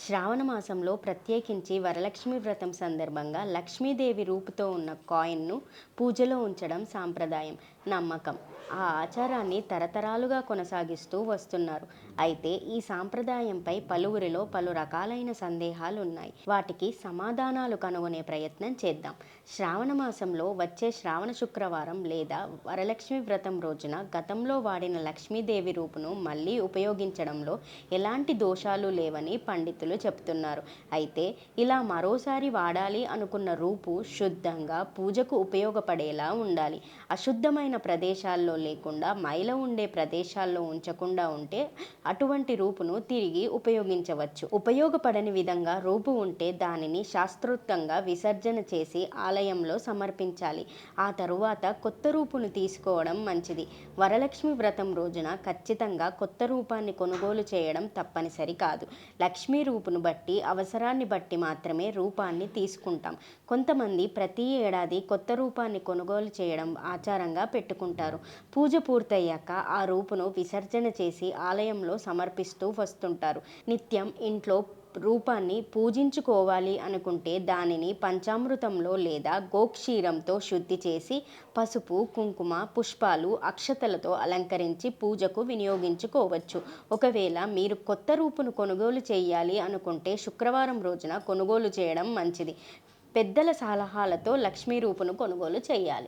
శ్రావణ మాసంలో ప్రత్యేకించి వరలక్ష్మి వ్రతం సందర్భంగా లక్ష్మీదేవి రూపుతో ఉన్న కాయిన్ను పూజలో ఉంచడం సాంప్రదాయం, నమ్మకం. ఆ ఆచారాన్ని తరతరాలుగా కొనసాగిస్తూ వస్తున్నారు. అయితే ఈ సాంప్రదాయంపై పలువురిలో పలు రకాలైన సందేహాలు ఉన్నాయి. వాటికి సమాధానాలు కనుగొనే ప్రయత్నం చేద్దాం. శ్రావణ మాసంలో వచ్చే శ్రావణ శుక్రవారం లేదా వరలక్ష్మి వ్రతం రోజున గతంలో వాడిన లక్ష్మీదేవి రూపును మళ్ళీ ఉపయోగించడంలో ఎలాంటి దోషాలు లేవని పండితులు చెప్తున్నారు. అయితే ఇలా మరోసారి వాడాలి అనుకున్న రూపు శుద్ధంగా పూజకు ఉపయోగపడేలా ఉండాలి. అశుద్ధమైన ప్రదేశాల్లో లేకుండా మైల ఉండే ప్రదేశాల్లో ఉంచకుండా ఉంటే అటువంటి రూపును తిరిగి ఉపయోగించవచ్చు. ఉపయోగపడని విధంగా రూపు ఉంటే దానిని శాస్త్రోక్తంగా విసర్జన చేసి ఆలయంలో సమర్పించాలి. ఆ తరువాత కొత్త రూపును తీసుకోవడం మంచిది. వరలక్ష్మి వ్రతం రోజున ఖచ్చితంగా కొత్త రూపాన్ని కొనుగోలు చేయడం తప్పనిసరి కాదు. లక్ష్మీ రూపును బట్టి, అవసరాన్ని బట్టి మాత్రమే రూపాన్ని తీసుకుంటాం. కొంతమంది ప్రతి ఏడాది కొత్త రూపాన్ని కొనుగోలు చేయడం ఆచారంగా పెట్టుకుంటారు. పూజ పూర్తయ్యాక ఆ రూపును విసర్జన చేసి ఆలయంలో సమర్పిస్తూ వస్తుంటారు. నిత్యం ఇంట్లో రూపాన్ని పూజించుకోవాలి అనుకుంటే దానిని పంచామృతంలో లేదా గోక్షీరంతో శుద్ధి చేసి పసుపు, కుంకుమ, పుష్పాలు, అక్షతలతో అలంకరించి పూజకు వినియోగించుకోవచ్చు. ఒకవేళ మీరు కొత్త రూపును కొనుగోలు చేయాలి అనుకుంటే శుక్రవారం రోజున కొనుగోలు చేయడం మంచిది. పెద్దల సలహాలతో లక్ష్మీ రూపును కొనుగోలు చేయాలి.